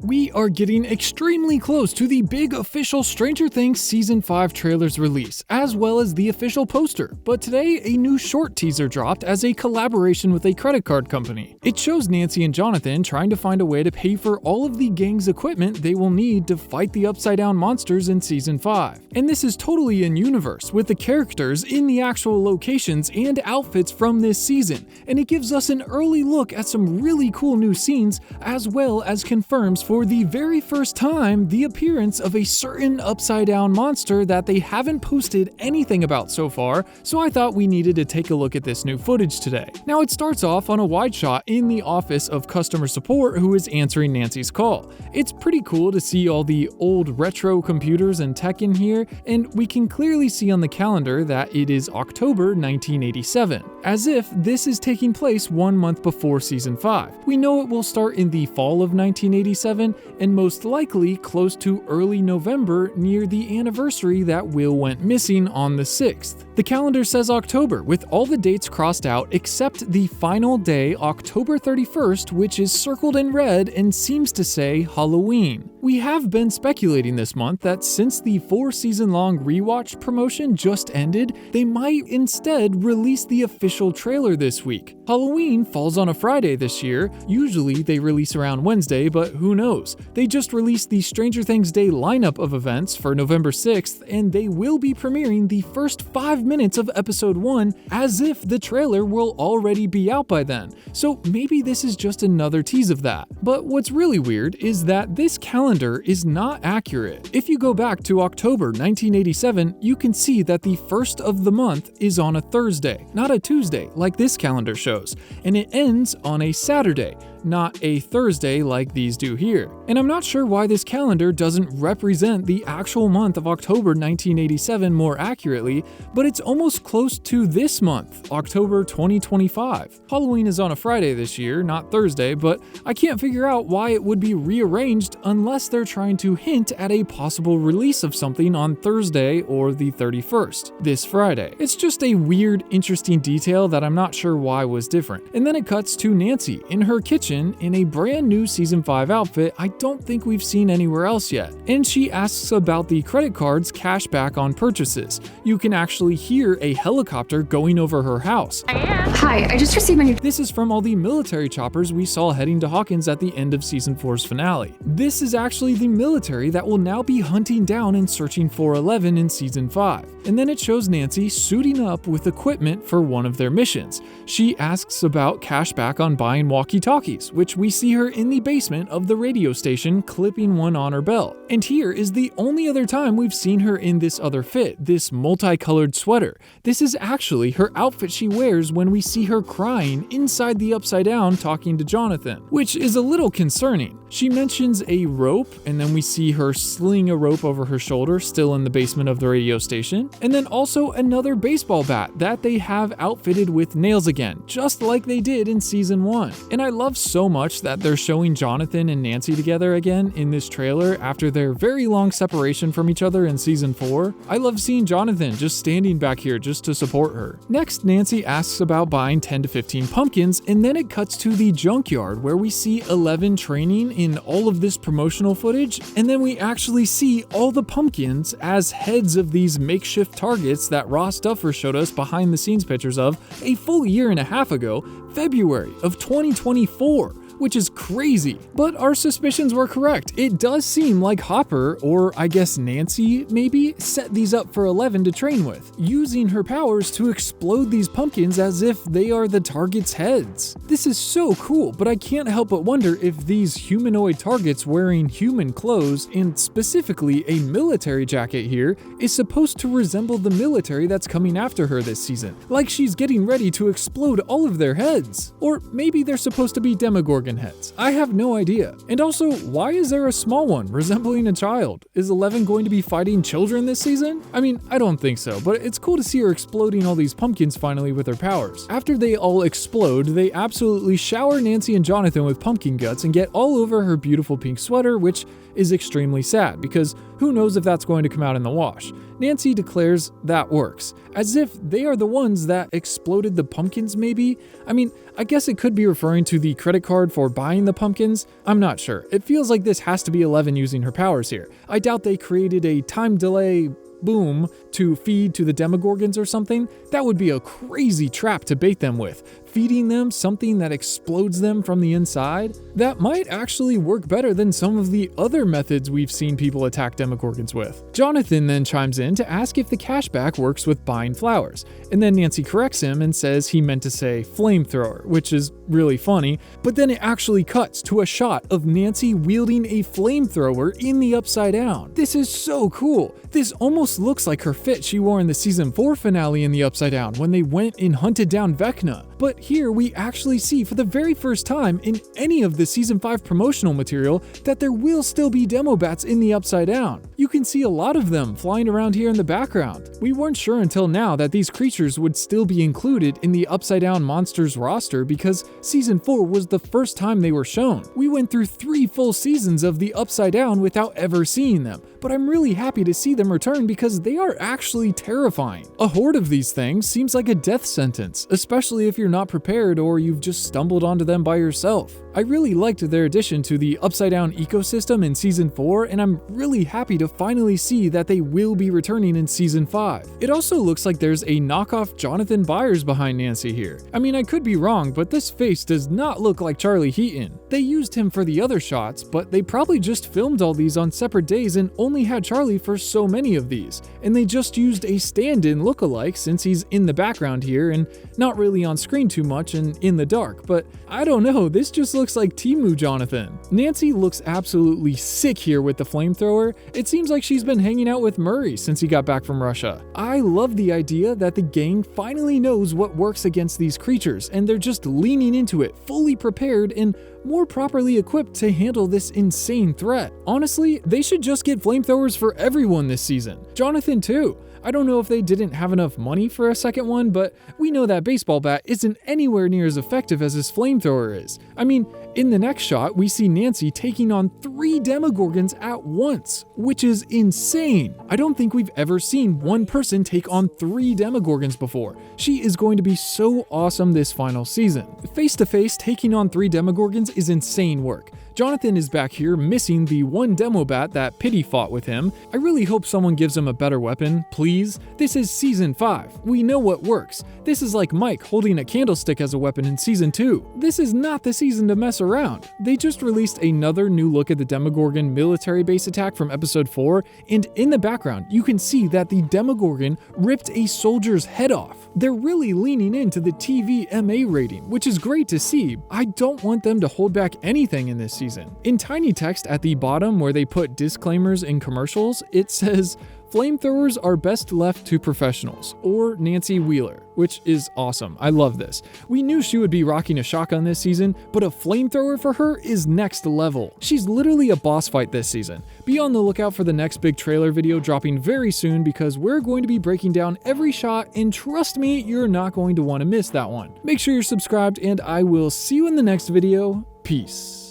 We are getting extremely close to the big official Stranger Things Season 5 trailer's release, as well as the official poster, but today a new short teaser dropped as a collaboration with a credit card company. It shows Nancy and Jonathon trying to find a way to pay for all of the gang's equipment they will need to fight the upside down monsters in Season 5. And this is totally in universe, with the characters in the actual locations and outfits from this season, and it gives us an early look at some really cool new scenes, as well as confirms for the very first time the appearance of a certain upside down monster that they haven't posted anything about so far, so I thought we needed to take a look at this new footage today. Now it starts off on a wide shot in the office of customer support who is answering Nancy's call. It's pretty cool to see all the old retro computers and tech in here, and we can clearly see on the calendar that it is October 1987, as if this is taking place 1 month before Season 5. We know it will start in the fall of 1987, and most likely close to early November near the anniversary that Will went missing on the 6th. The calendar says October, with all the dates crossed out except the final day, October 31st, which is circled in red and seems to say Halloween. We have been speculating this month that since the 4-season-long rewatch promotion just ended, they might instead release the official trailer this week. Halloween falls on a Friday this year. Usually they release around Wednesday, but who knows? They just released the Stranger Things Day lineup of events for November 6th, and they will be premiering the first 5 minutes of episode 1 as if the trailer will already be out by then. So maybe this is just another tease of that. But what's really weird is that this calendar is not accurate. If you go back to October 1987, you can see that the first of the month is on a Thursday, not a Tuesday like this calendar shows, and it ends on a Saturday, not a Thursday like these do here. And I'm not sure why this calendar doesn't represent the actual month of October 1987 more accurately, but it's almost close to this month, October 2025. Halloween is on a Friday this year, not Thursday, but I can't figure out why it would be rearranged unless they're trying to hint at a possible release of something on Thursday or the 31st, this Friday. It's just a weird, interesting detail that I'm not sure why was different. And then it cuts to Nancy in her kitchen in a brand new Season 5 outfit I don't think we've seen anywhere else yet. And she asks about the credit card's cash back on purchases. You can actually hear a helicopter going over her house. Hi, I just received my new... This is from all the military choppers we saw heading to Hawkins at the end of Season 4's finale. This is actually the military that will now be hunting down and searching for Eleven in Season 5. And then it shows Nancy suiting up with equipment for one of their missions. She asks about cash back on buying walkie-talkies, which we see her in the basement of the radio station clipping one on her belt. And here is the only other time we've seen her in this other fit, this multicolored sweater. This is actually her outfit she wears when we see her crying inside the Upside Down talking to Jonathon, which is a little concerning. She mentions a rope, and then we see her sling a rope over her shoulder, still in the basement of the radio station, and then also another baseball bat that they have outfitted with nails again, just like they did in Season 1. And I love so much that they're showing Jonathon and Nancy together again in this trailer after their very long separation from each other in Season 4. I love seeing Jonathon just standing back here just to support her. Next, Nancy asks about buying 10 to 15 pumpkins, and then it cuts to the junkyard where we see Eleven training in all of this promotional footage, and then we actually see all the pumpkins as heads of these makeshift targets that Ross Duffer showed us behind the scenes pictures of a full year and a half ago, February of 2024. Which is crazy. But our suspicions were correct. It does seem like Hopper, or I guess Nancy maybe, set these up for Eleven to train with, using her powers to explode these pumpkins as if they are the target's heads. This is so cool, but I can't help but wonder if these humanoid targets wearing human clothes, and specifically a military jacket here, is supposed to resemble the military that's coming after her this season, like she's getting ready to explode all of their heads. Or maybe they're supposed to be Demogorgon heads. I have no idea. And also, why is there a small one resembling a child? Is Eleven going to be fighting children this season? I mean, I don't think so, but it's cool to see her exploding all these pumpkins finally with her powers. After they all explode, they absolutely shower Nancy and Jonathon with pumpkin guts and get all over her beautiful pink sweater, which is extremely sad because who knows if that's going to come out in the wash. Nancy declares that works, as if they are the ones that exploded the pumpkins maybe. I mean, I guess it could be referring to the credit card for buying the pumpkins? I'm not sure. It feels like this has to be Eleven using her powers here. I doubt they created a time delay boom to feed to the demogorgons or something. That would be a crazy trap to bait them with. Feeding them something that explodes them from the inside? That might actually work better than some of the other methods we've seen people attack demogorgons with. Jonathon then chimes in to ask if the cashback works with buying flowers, and then Nancy corrects him and says he meant to say flamethrower, which is really funny, but then it actually cuts to a shot of Nancy wielding a flamethrower in the Upside Down. This is so cool. This almost looks like her fit she wore in the season 4 finale in the Upside Down when they went and hunted down Vecna. But here we actually see for the very first time in any of the season 5 promotional material that there will still be demo bats in the Upside Down. You can see a lot of them flying around here in the background. We weren't sure until now that these creatures would still be included in the Upside Down monsters roster because season 4 was the first time they were shown. We went through 3 full seasons of the Upside Down without ever seeing them, but I'm really happy to see them return because they are actually terrifying. A horde of these things seems like a death sentence, especially if you're not prepared or you've just stumbled onto them by yourself. I really liked their addition to the Upside Down ecosystem in season 4, and I'm really happy to finally see that they will be returning in season 5. It also looks like there's a knockoff Jonathon Byers behind Nancy here. I mean, I could be wrong, but this face does not look like Charlie Heaton. They used him for the other shots, but they probably just filmed all these on separate days and only had Charlie for so many of these, and they just used a stand-in lookalike since he's in the background here and not really on screen too much and in the dark, but I don't know, this just looks like Temu Jonathon. Nancy looks absolutely sick here with the flamethrower. It seems like she's been hanging out with Murray since he got back from Russia. I love the idea that the gang finally knows what works against these creatures and they're just leaning into it, fully prepared and more properly equipped to handle this insane threat. Honestly, they should just get flamethrowers for everyone this season. Jonathon too. I don't know if they didn't have enough money for a second one, but we know that baseball bat isn't anywhere near as effective as his flamethrower is. I mean, in the next shot, we see Nancy taking on 3 demogorgons at once, which is insane. I don't think we've ever seen one person take on 3 demogorgons before. She is going to be so awesome this final season. Face to face, taking on 3 demogorgons is insane work. Jonathon is back here missing the one demo bat that Pity fought with him. I really hope someone gives him a better weapon, please. This is season 5. We know what works. This is like Mike holding a candlestick as a weapon in season 2. This is not the season to mess around. They just released another new look at the Demogorgon military base attack from episode 4, and in the background you can see that the Demogorgon ripped a soldier's head off. They're really leaning into the TV MA rating, which is great to see. I don't want them to hold back anything in this season. In tiny text at the bottom where they put disclaimers in commercials, it says, "Flamethrowers are best left to professionals," or Nancy Wheeler, which is awesome. I love this. We knew she would be rocking a shotgun this season, but a flamethrower for her is next level. She's literally a boss fight this season. Be on the lookout for the next big trailer video dropping very soon because we're going to be breaking down every shot, and trust me, you're not going to want to miss that one. Make sure you're subscribed, and I will see you in the next video. Peace.